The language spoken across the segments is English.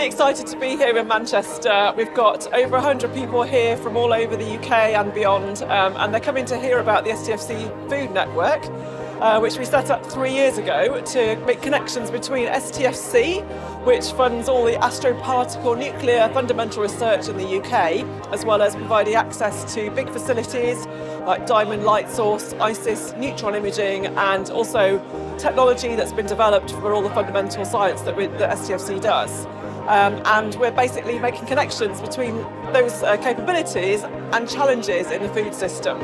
really excited to be here in Manchester. We've got over 100 people here from all over the UK and beyond, and they're coming to hear about the STFC Food Network, which we set up 3 years ago to make connections between STFC, which funds all the astroparticle nuclear fundamental research in the UK, as well as providing access to big facilities like Diamond Light Source, ISIS, neutron imaging, and also technology that's been developed for all the fundamental science that STFC does. And we're basically making connections between those capabilities and challenges in the food system.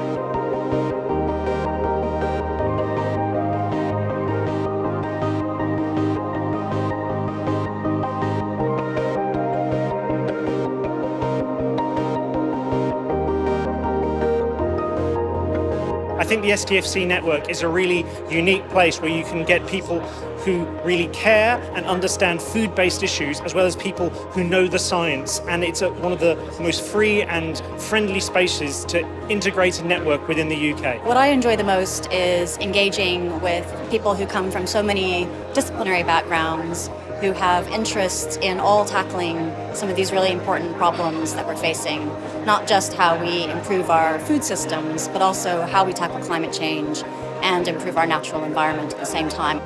I think the STFC network is a really unique place where you can get people who really care and understand food-based issues, as well as people who know the science. And it's one of the most free and friendly spaces to integrate a network within the UK. What I enjoy the most is engaging with people who come from so many disciplinary backgrounds, who have interests in all tackling some of these really important problems that we're facing. Not just how we improve our food systems, but also how we tackle climate change and improve our natural environment at the same time.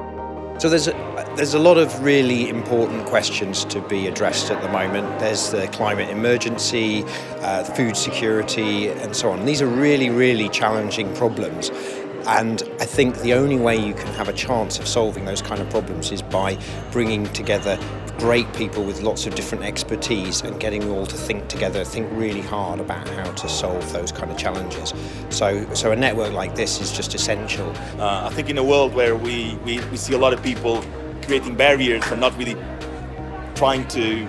So there's a lot of really important questions to be addressed at the moment. There's the climate emergency, food security, and so on. These are really, really challenging problems. And I think the only way you can have a chance of solving those kind of problems is by bringing together great people with lots of different expertise and getting them all to think together, think really hard about how to solve those kind of challenges. So a network like this is just essential. I think in a world where we see a lot of people creating barriers and not really trying to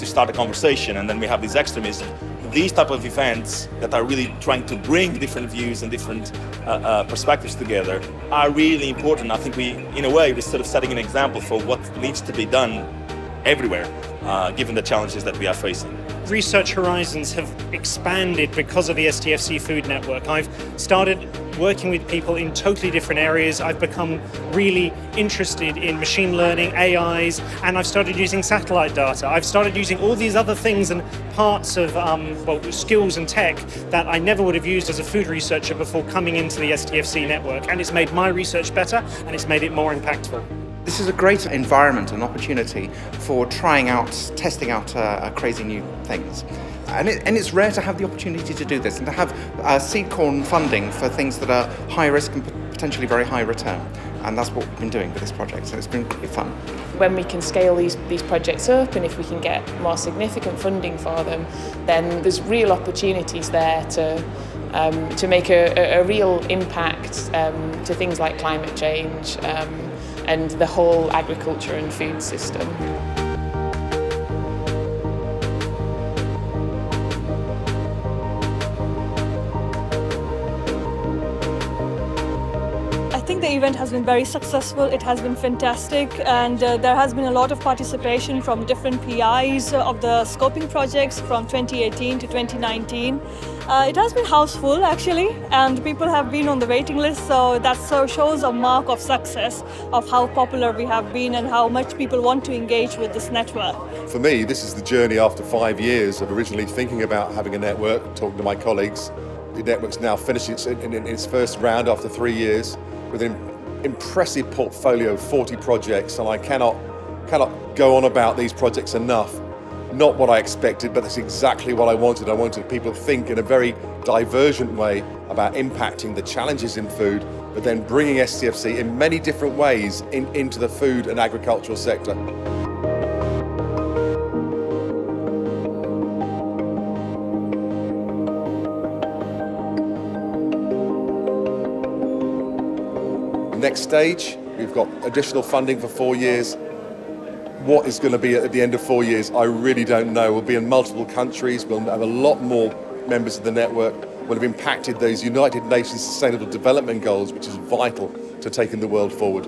start a conversation, and then we have this extremism, these type of events that are really trying to bring different views and different perspectives together are really important. I think in a way, we're sort of setting an example for what needs to be done everywhere, given the challenges that we are facing. Research horizons have expanded because of the STFC Food Network. I've started working with people in totally different areas. I've become really interested in machine learning, AIs, and I've started using satellite data. I've started using all these other things and parts of skills and tech that I never would have used as a food researcher before coming into the STFC network. And it's made my research better, and it's made it more impactful. This is a great environment and opportunity for testing out crazy new things. And it's rare to have the opportunity to do this and to have seed corn funding for things that are high risk and potentially very high return. And that's what we've been doing with this project, so it's been pretty fun. When we can scale these projects up, and if we can get more significant funding for them, then there's real opportunities there to make a real impact to things like climate change and the whole agriculture and food system. I think the event has been very successful. It has been fantastic, and there has been a lot of participation from different PIs of the scoping projects from 2018 to 2019. It has been houseful actually, and people have been on the waiting list, so that shows a mark of success of how popular we have been and how much people want to engage with this network. For me, this is the journey after 5 years of originally thinking about having a network, talking to my colleagues. The network's now finished in its first round after 3 years with an impressive portfolio of 40 projects, and I cannot go on about these projects enough. Not what I expected, but that's exactly what I wanted. I wanted people to think in a very divergent way about impacting the challenges in food, but then bringing STFC in many different ways into the food and agricultural sector. Next stage, we've got additional funding for 4 years. What is going to be at the end of 4 years, I really don't know. We'll be in multiple countries. We'll have a lot more members of the network. We'll have impacted those United Nations Sustainable Development Goals, which is vital to taking the world forward.